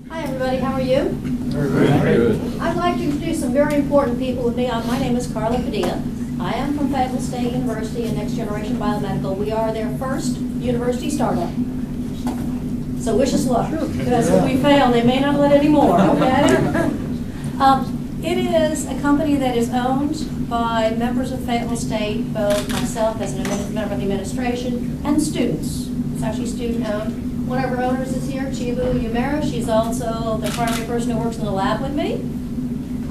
Hi everybody, how are you? Very good. I'd like to introduce some very important people with me. My name is Carla Padilla. I am from Fayetteville State University and Next Generation Biomedical. We are their first university startup. So wish us luck, because if we fail, they may not let any more, okay? It is a company that is owned by members of Fayetteville State, both myself as a member of the administration and students. It's actually student-owned. One of our owners is here, Chibu Yumera. She's also the primary person who works in the lab with me.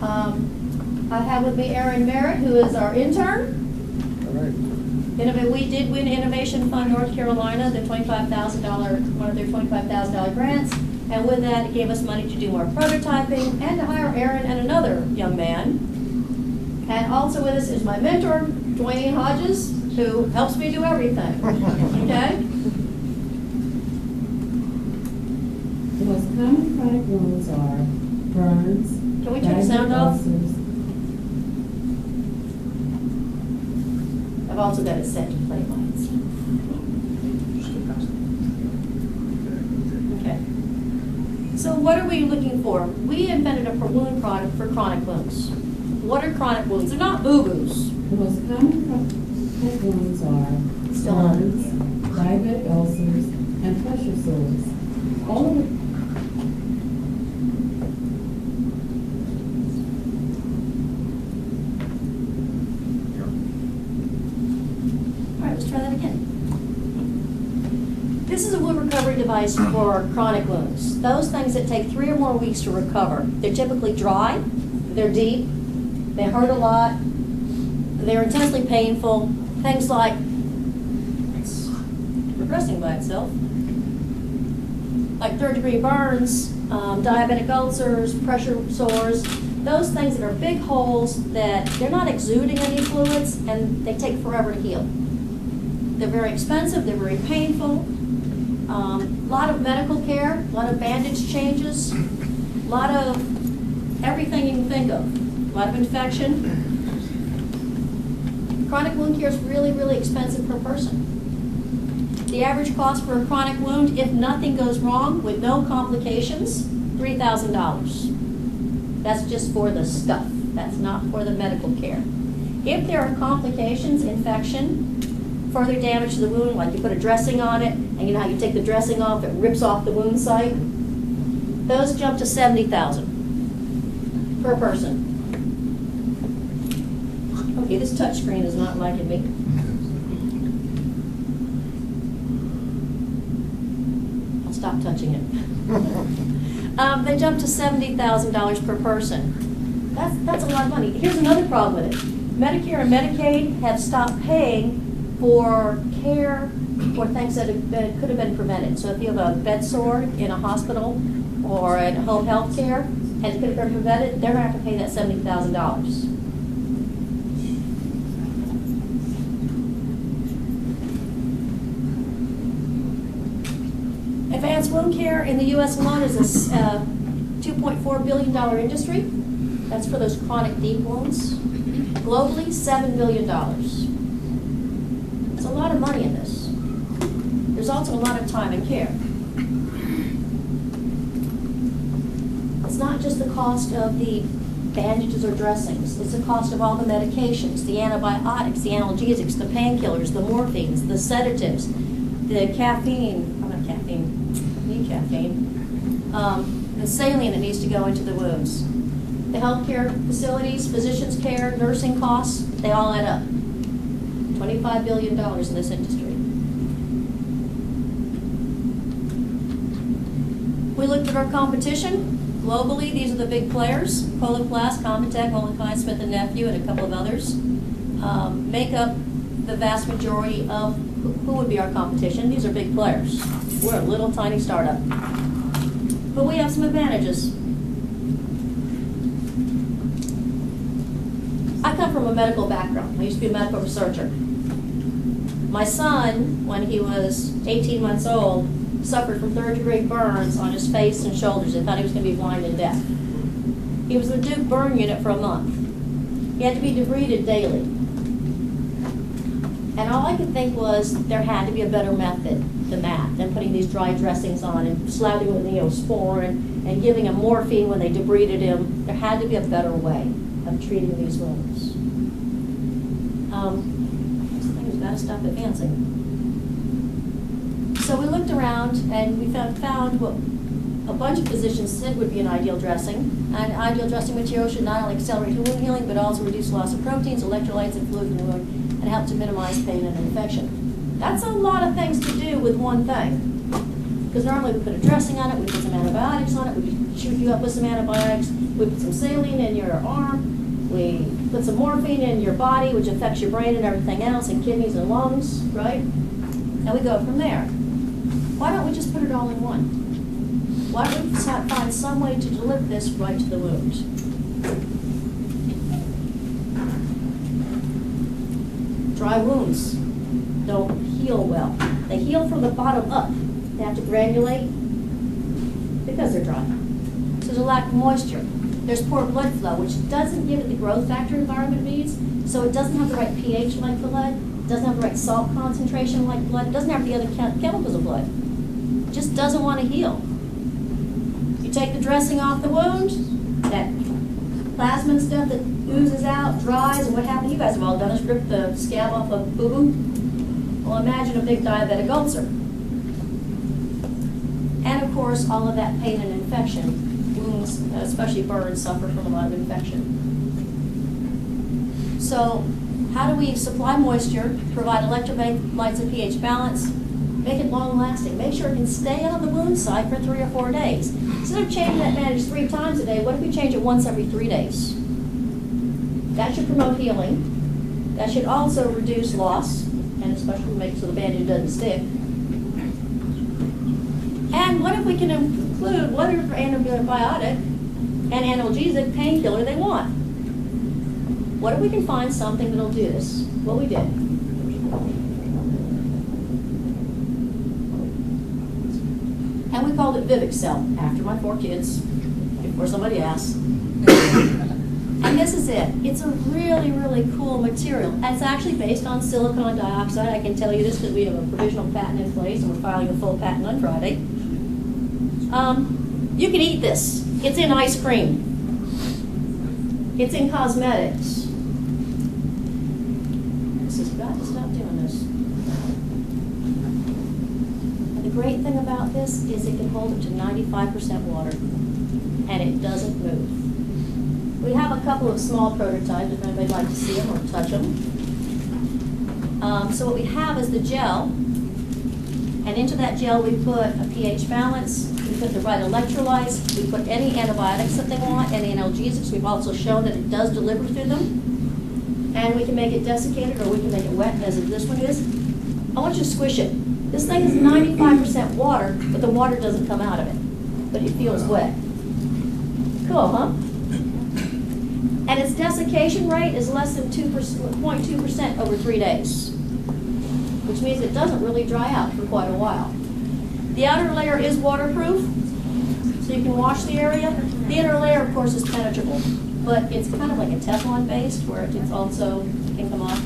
I have with me Erin Merritt, who is our intern. We did win Innovation Fund North Carolina, the $25,000, one of their $25,000 grants. And with that, it gave us money to do more prototyping and to hire Erin and another young man. And also with us is my mentor, Dwayne Hodges, who helps me do everything. Okay? The most common chronic wounds are burns. Can we turn the sound off? ulcers. I've also got it set to play lights. Okay. So what are we looking for? We invented a wound product for chronic wounds. What are chronic wounds? They're not boo-boos. The most common chronic wounds are Still on. burns, diabetic ulcers, and pressure sores. All of the All right, let's try that again. This is a wound recovery device for chronic wounds. Those things that take 3 or more weeks to recover. They're typically dry, they're deep, they hurt a lot, they're intensely painful. Things like, it's progressing by itself, like third-degree burns, diabetic ulcers, pressure sores, those things that are big holes that they're not exuding any fluids and they take forever to heal. They're very expensive, they're very painful. A lot of medical care, a lot of bandage changes, a lot of everything you can think of. A lot of infection. Chronic wound care is really, really expensive per person. The average cost for a chronic wound, if nothing goes wrong with no complications, $3,000. That's just for the stuff. That's not for the medical care. If there are complications, infection, further damage to the wound, like you put a dressing on it, and you know how you take the dressing off, it rips off the wound site, those jump to $70,000 per person. Okay, this touch screen is not liking me. I'll stop touching it. They jump to $70,000 per person. That's a lot of money. Here's another problem with it. Medicare and Medicaid have stopped paying for care for things that could have been prevented. So if you have a bed sore in a hospital or in home health care and it could have been prevented, they're going to have to pay that $70,000. Advanced wound care in the U.S. alone is a $2.4 billion industry. That's for those chronic deep wounds. Globally, $7 billion. There's a lot of money in this. There's also a lot of time and care. It's not just the cost of the bandages or dressings. It's the cost of all the medications, the antibiotics, the analgesics, the painkillers, the morphines, the sedatives, the caffeine, the saline that needs to go into the wounds. The healthcare facilities, physicians' care, nursing costs, they all add up. $25 billion in this industry. We looked at our competition. Globally, these are the big players. Coloplast, Compitech, Holland Smith & Nephew, and a couple of others make up the vast majority of who would be our competition. These are big players. We're a little tiny startup. But we have some advantages. I come from a medical background. I used to be a medical researcher. My son, when he was 18 months old, suffered from third-degree burns on his face and shoulders. They thought he was going to be blind and deaf. He was in the Duke burn unit for a month. He had to be debrided daily. And all I could think was there had to be a better method. than that, than putting these dry dressings on and slathering with Neosporin and giving him morphine when they debrided him. There had to be a better way of treating these wounds. This thing's got to stop advancing. So we looked around and we found what a bunch of physicians said would be an ideal dressing. An ideal dressing material should not only accelerate wound healing, but also reduce loss of proteins, electrolytes, and fluid in the wound, and help to minimize pain and infection. That's a lot of things to do with one thing. Because normally we put a dressing on it, we put some antibiotics on it, we shoot you up with some antibiotics, we put some saline in your arm, we put some morphine in your body, which affects your brain and everything else, and kidneys and lungs, right? And we go from there. Why don't we just put it all in one? Why don't we find some way to deliver this right to the wound? Dry wounds don't heal well. They heal from the bottom up. They have to granulate because they're dry. So there's a lack of moisture. There's poor blood flow, which doesn't give it the growth factor environment needs, so it doesn't have the right pH like blood, doesn't have the right salt concentration like blood, doesn't have the other chemicals of blood. It just doesn't want to heal. You take the dressing off the wound, that plasma stuff that oozes out, dries, and what happened? You guys have all done is rip the scab off of boo-boo. Well, imagine a big diabetic ulcer. And of course, all of that pain and infection. Wounds, especially burns, suffer from a lot of infection. So, how do we supply moisture, provide electrolytes and pH balance, make it long lasting, make sure it can stay on the wound site for 3 or 4 days. Instead of changing that bandage 3 times a day, what if we change it once every 3 days? That should promote healing. That should also reduce loss, and especially make so the bandage doesn't stick. And what if we can include whatever antibiotic and analgesic painkiller they want? What if we can find something that'll do this? Well, we did. And we called it Vivixel, after my 4 kids, before somebody asks. And this is it. It's a really, really cool material. It's actually based on silicon dioxide. I can tell you this because we have a provisional patent in place and we're filing a full patent on Friday. You can eat this. It's in ice cream. It's in cosmetics. This has got to stop doing this. And the great thing about this is it can hold up to 95% water, and it doesn't move. We have a couple of small prototypes if anybody'd like to see them or touch them. So what we have is the gel, and into that gel we put a pH balance, we put the right electrolytes, we put any antibiotics that they want, any analgesics. We've also shown that it does deliver through them. And we can make it desiccated or we can make it wet, as this one is. I want you to squish it. This thing is 95% water, but the water doesn't come out of it, but it feels wet. Cool, huh? And its desiccation rate is less than 0.2% over 3 days, which means it doesn't really dry out for quite a while. The outer layer is waterproof, so you can wash the area. The inner layer, of course, is penetrable, but it's kind of like a Teflon based where it also can come off.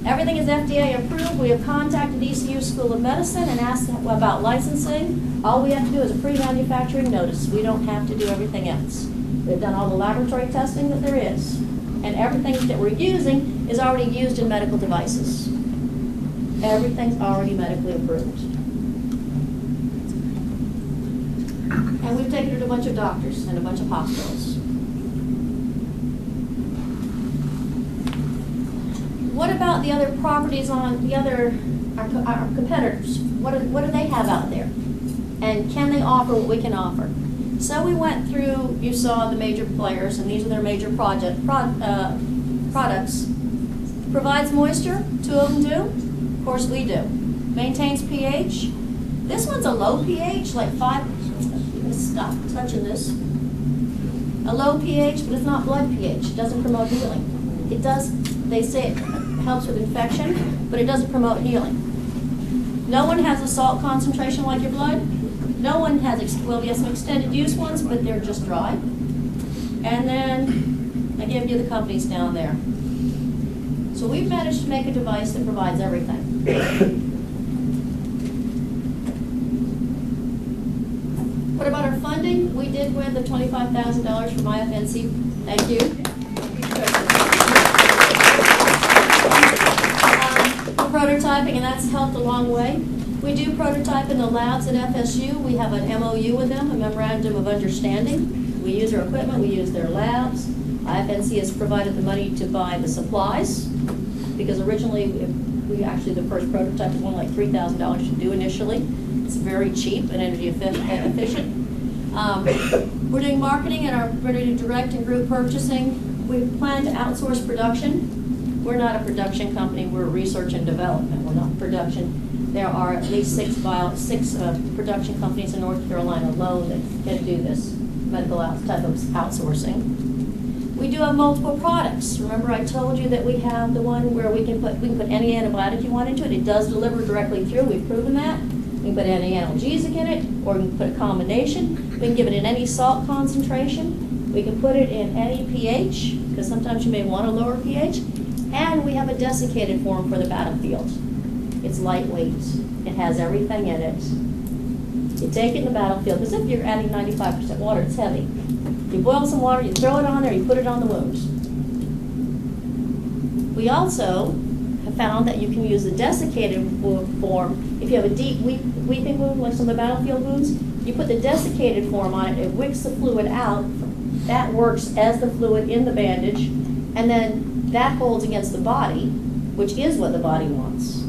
Everything is FDA approved. We have contacted ECU School of Medicine and asked them about licensing. All we have to do is a pre-manufacturing notice. We don't have to do everything else. We've done all the laboratory testing that there is, and everything that we're using is already used in medical devices. Everything's already medically approved. And we've taken it to a bunch of doctors and a bunch of hospitals. What about the other properties on the other, our competitors? What do they have out there? And can they offer what we can offer? So we went through, you saw the major players, and these are their major products. Provides moisture, 2 of them do. Of course we do. Maintains pH. This one's a low pH, like 5. Stop touching this. A low pH, but it's not blood pH. It doesn't promote healing. It does, they say it helps with infection, but it doesn't promote healing. No one has a salt concentration like your blood. No one has, well, we have some extended use ones, but they're just dry. And then I give you the companies down there. So we've managed to make a device that provides everything. What about our funding? We did win the $25,000 from IFNC. Thank you. For prototyping, and that's helped a long way. We do prototype in the labs at FSU. We have an MOU with them, a memorandum of understanding. We use their equipment, we use their labs. IFNC has provided the money to buy the supplies, because originally, the first prototype was only like $3,000 to do initially. It's very cheap and energy efficient. We're doing marketing and are ready to direct and group purchasing. We plan to outsource production. We're not a production company, we're research and development. We're not production. There are at least six production companies in North Carolina alone that can do this medical type of outsourcing. We do have multiple products. Remember I told you that we have the one where we can put any antibiotic you want into it. It does deliver directly through. We've proven that. We can put any analgesic in it, or we can put a combination. We can give it in any salt concentration. We can put it in any pH, because sometimes you may want a lower pH. And we have a desiccated form for the battlefield. It's lightweight. It has everything in it. You take it in the battlefield, because if you're adding 95% water, it's heavy. You boil some water, you throw it on there, you put it on the wounds. We also have found that you can use the desiccated form. If you have a deep weeping wound, like some of the battlefield wounds, you put the desiccated form on it, it wicks the fluid out. That works as the fluid in the bandage, and then that holds against the body, which is what the body wants.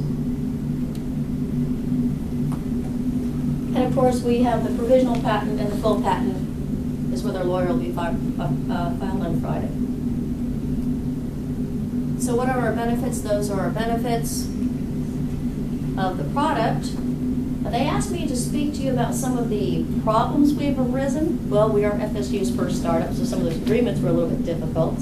And of course, we have the provisional patent, and the full patent is with our lawyer, will be filed on Friday. So what are our benefits? Those are our benefits of the product. They asked me to speak to you about some of the problems we've arisen. Well, we are FSU's first startup, so some of those agreements were a little bit difficult.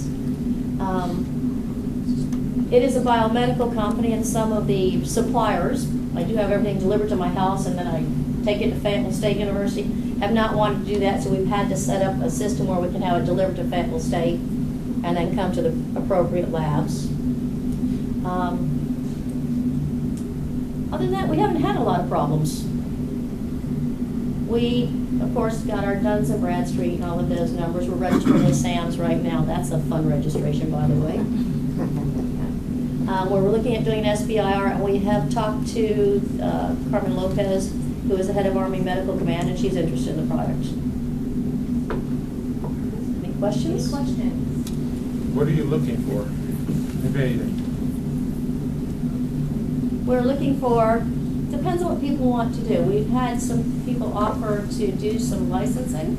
It is a biomedical company, and some of the suppliers, I do have everything delivered to my house, and then I take it to Fayetteville State University, have not wanted to do that, so we've had to set up a system where we can have it delivered to Fayetteville State and then come to the appropriate labs. Other than that, we haven't had a lot of problems. We, of course, got our Duns and Bradstreet and all of those numbers. We're registering with SAMS right now. That's a fun registration, by the way. We're looking at doing an SBIR, and we have talked to Carmen Lopez, who is the head of Army Medical Command, and she's interested in the product. Any questions? Any questions? What are you looking for, if anything? We're looking for, depends on what people want to do. We've had some people offer to do some licensing.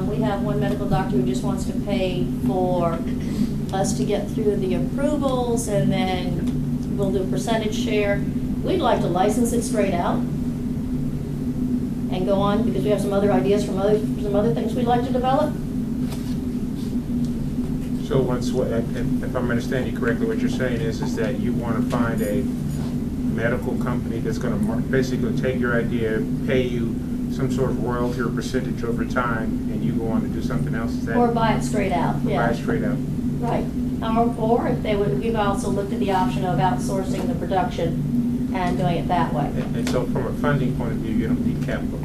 We have one medical doctor who just wants to pay for us to get through the approvals, and then we'll do a percentage share. We'd like to license it straight out and go on, because we have some other ideas from some other things we'd like to develop. So if I'm understanding you correctly, what you're saying is that you want to find a medical company that's going to basically take your idea, pay you some sort of royalty or percentage over time, and you go on to do something else? Is that? Or buy it straight out. Or Yeah. buy it straight out. Right. Or if they would, we've also looked at the option of outsourcing the production and doing it that way. And so from a funding point of view, you don't need capital.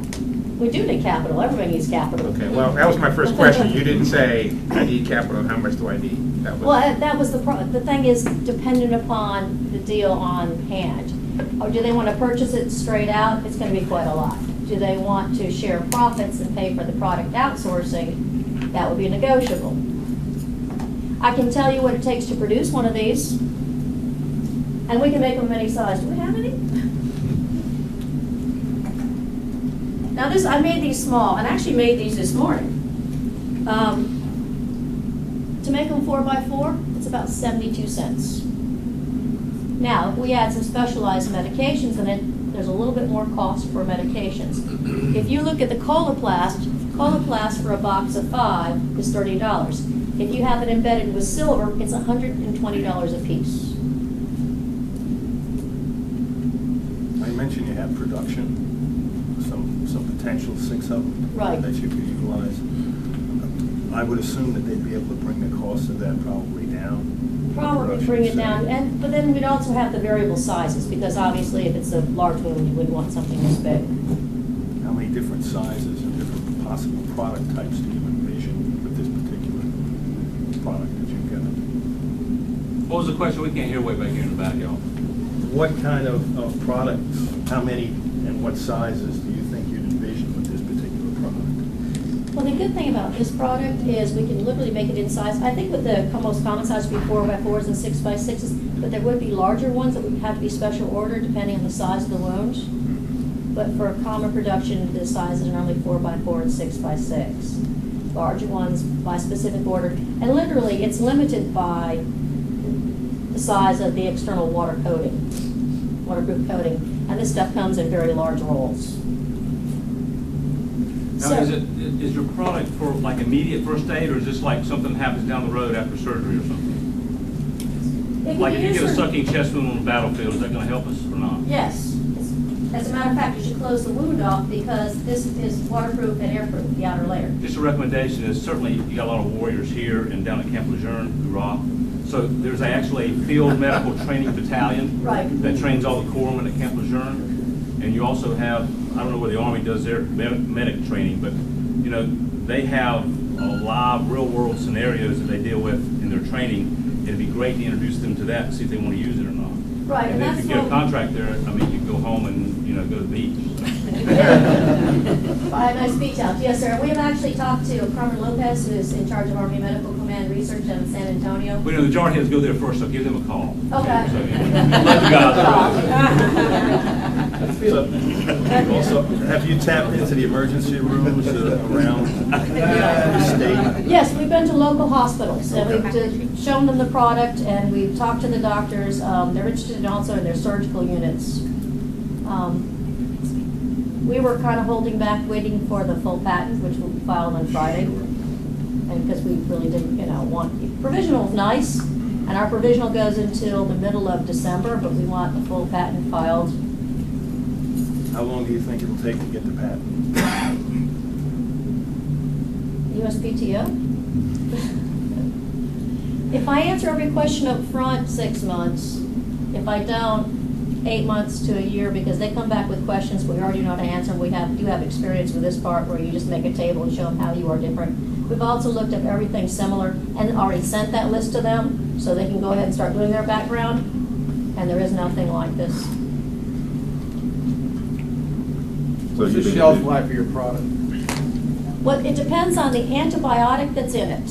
We do need capital. Everybody needs capital. Okay, well, that was my first question. You didn't say, I need capital, and how much do I need? That was the thing is dependent upon the deal on hand. Or do they want to purchase it straight out? It's going to be quite a lot. Do they want to share profits and pay for the product outsourcing? That would be negotiable. I can tell you what it takes to produce one of these, and we can make them of any size. Do we have any? Now I made these small, and actually made these this morning. To make them 4x4, it's about 72 cents. Now, if we add some specialized medications in it, there's a little bit more cost for medications. If you look at the Coloplast for a box of 5 is $30. If you have it embedded with silver, it's $120 a piece. I mentioned you have production, some potential 6 of them Right. that you could utilize. I would assume that they'd be able to bring the cost of that probably down. Probably bring it down, but then we'd also have the variable sizes, because obviously if it's a large one, you wouldn't want something this big. How many different different sizes and different possible product types do you envision with this particular product that you've got? What was the question? We can't hear way back here in the back, y'all. What kind of products, how many and what sizes do you think you'd envision with this particular product? Well, the good thing about this product is we can literally make it in size. I think with the most common size would be 4x4s and 6x6s, but there would be larger ones that would have to be special ordered depending on the size of the wound. But for common production, the sizes are normally 4x4 and 6x6. Larger ones by specific order. And literally, it's limited by the size of the external waterproof coating. And this stuff comes in very large rolls. Now, is your product for like immediate first aid, or is this like something happens down the road after surgery or something? Like if you get a sucking chest wound on the battlefield, is that going to help us or not? Yes. As a matter of fact, you should close the wound off because this is waterproof and airproof, the outer layer. Just a recommendation is certainly you got a lot of warriors here and down at Camp Lejeune, Iraq. So there's actually a field medical training battalion that trains all the corpsmen at Camp Lejeune. And you also have, I don't know where the Army does their medic training, but you know, they have live real world scenarios that they deal with in their training. It'd be great to introduce them to that and see if they want to use it or not. Right, and if you get a contract there, I mean, you can go home and, you know, go to the beach. Buy a nice beach house. Yes, sir. We have actually talked to Carmen Lopez, who is in charge of Army Medical Command Research in San Antonio. We know the jarheads go there first, so give them a call. Okay. So, let you guys Also, have you tapped into the emergency rooms around the state? Yes, we've been to local hospitals, and we've shown them the product, and we've talked to the doctors. They're interested also in their surgical units. We were kind of holding back, waiting for the full patent, which will be filed on Friday. And because we really didn't, want, provisional is nice, and our provisional goes until the middle of December, but we want the full patent filed. How long do you think it'll take to get the patent? USPTO? If I answer every question up front, 6 months. If I don't, 8 months to a year, because they come back with questions we already know how to answer. We do have experience with this part where you just make a table and show them how you are different. We've also looked up everything similar and already sent that list to them so they can go ahead and start doing their background. And there is nothing like this. What's the shelf life of your product? Well, it depends on the antibiotic that's in it.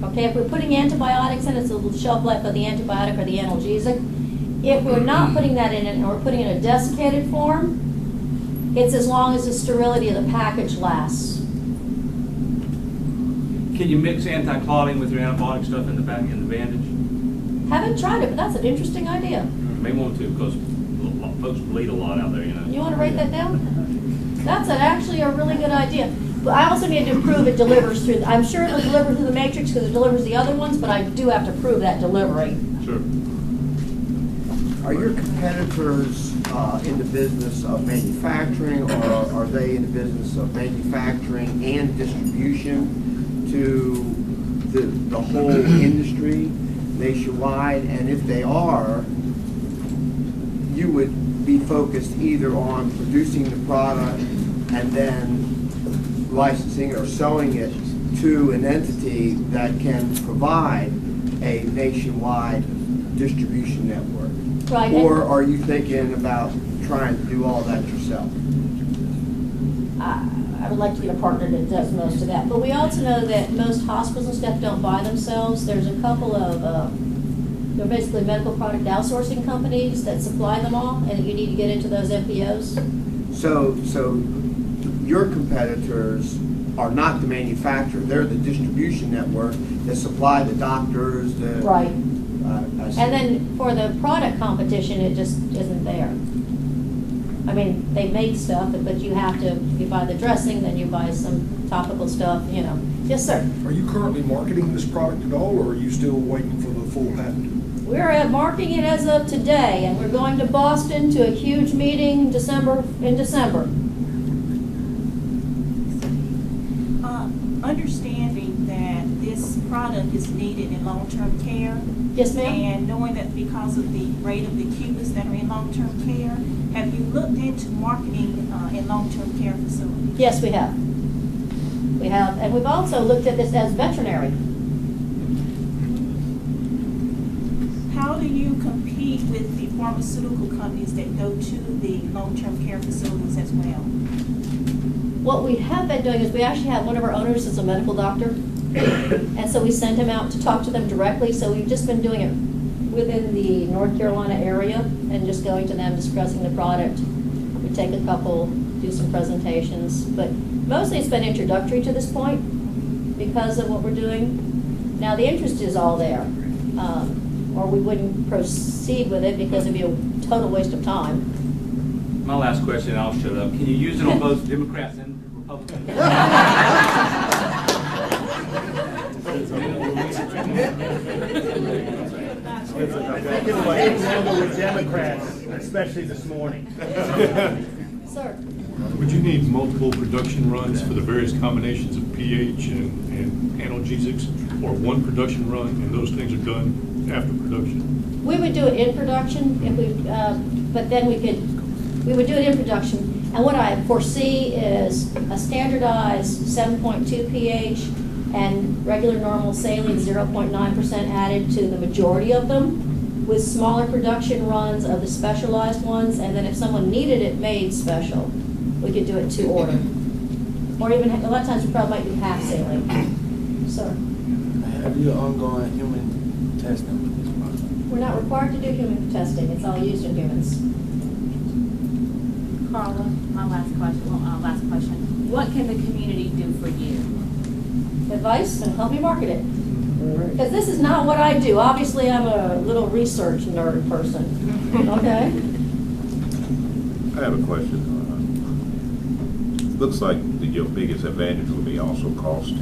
Okay, if we're putting antibiotics in it, it's the shelf life of the antibiotic or the analgesic. If we're not putting that in it and we're putting it in a desiccated form, it's as long as the sterility of the package lasts. Can you mix anti-clotting with your antibiotic stuff in the back in the bandage? Haven't tried it, but that's an interesting idea. May want to, because folks bleed a lot out there, you know. You want to write that down? That's actually a really good idea. But I also need to prove it delivers through, I'm sure it'll deliver through the matrix because it delivers the other ones, but I do have to prove that delivery. Sure. Are your competitors in the business of manufacturing, or are they in the business of manufacturing and distribution to the whole industry nationwide? And if they are, you would be focused either on producing the product and then licensing or selling it to an entity that can provide a nationwide distribution network. Right. Or are you thinking about trying to do all that yourself? I would like to get a partner that does most of that. But we also know that most hospitals and stuff don't buy themselves. There's a couple of, they're basically medical product outsourcing companies that supply them all, and you need to get into those MPOs. So your competitors are not the manufacturer. They're the distribution network that supply the doctors, the... Right. I see. And then for the product competition, it just isn't there. I mean, they make stuff, but you have to, if you buy the dressing, then you buy some topical stuff, Yes, sir. Are you currently marketing this product at all, or are you still waiting for the full patent? We're marketing it as of today, and we're going to Boston to a huge meeting in December. Understanding that this product is needed in long-term care, Yes, ma'am? And knowing that because of the rate of the Cubans that are in long-term care, have you looked into marketing in long-term care facilities? Yes, we have. We have, and we've also looked at this as veterinary. How do you compete with the pharmaceutical companies that go to the long-term care facilities as well? What we have been doing is we actually have one of our owners is a medical doctor. And so we send him out to talk to them directly. So we've just been doing it within the North Carolina area and just going to them, discussing the product. We take a couple, do some presentations, but mostly it's been introductory to this point because of what we're doing. Now the interest is all there, or we wouldn't proceed with it because it'd be a total waste of time. My last question, I'll shut up. Can you use it on both Democrats and Republicans? I think it will handle with Democrats, especially this morning. Sir? Would you need multiple production runs for the various combinations of pH and analgesics, or one production run and those things are done after production? We would do it in production if we, but then we would do it in production. And what I foresee is a standardized 7.2 pH and regular normal saline 0.9% added to the majority of them, with smaller production runs of the specialized ones, and then if someone needed it made special, we could do it to order. Or even, a lot of times we probably might do half saline. Sir? Have you ongoing human testing with this product? We're not required to do human testing. It's all used in humans. Carla, my last question. What can the community do for you? Advice and help me market it. Because this is not what I do. Obviously, I'm a little research nerd person. Okay? I have a question. Looks like your biggest advantage will be also cost.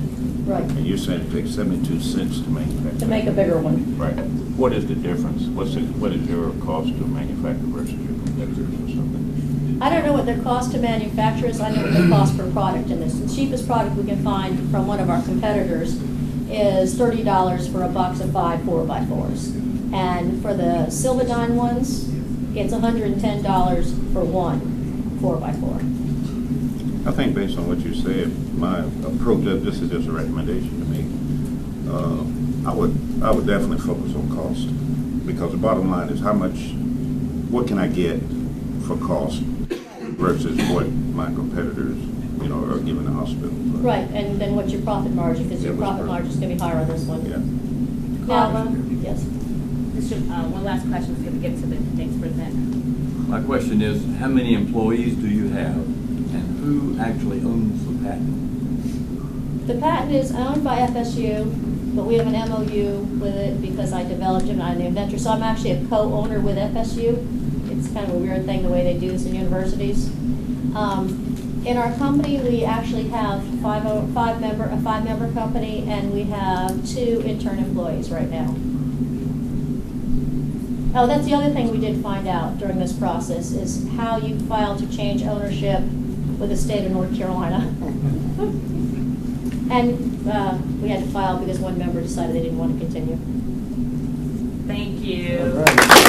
Right. And you're saying it takes 72 cents to manufacture. To make a bigger one. Right. What is the difference? What is your cost to manufacture versus your competitors or something? I don't know what their cost to manufacture is. I know what their cost per product in this. The cheapest product we can find from one of our competitors is $30 for a box of 5 4x4s. And for the Silvadyne ones, it's $110 for one 4x4. I think based on what you said, my approach, this is just a recommendation to me. I would definitely focus on cost, because the bottom line is what can I get for cost versus what my competitors, are giving the hospitals. Right, and then what's your profit margin? Because your profit margin is going to be higher on this one. Yeah. Carla? Yes. One last question before we get to the next presenter. My question is, how many employees do you have, and who actually owns the patent? The patent is owned by FSU, but we have an MOU with it because I developed it and I'm the inventor. So I'm actually a co-owner with FSU. It's kind of a weird thing the way they do this in universities. In our company, we actually have a five-member company, and we have 2 intern employees right now. Oh, that's the other thing we did find out during this process is how you file to change ownership with the state of North Carolina. And we had to file because one member decided they didn't want to continue. Thank you. All right.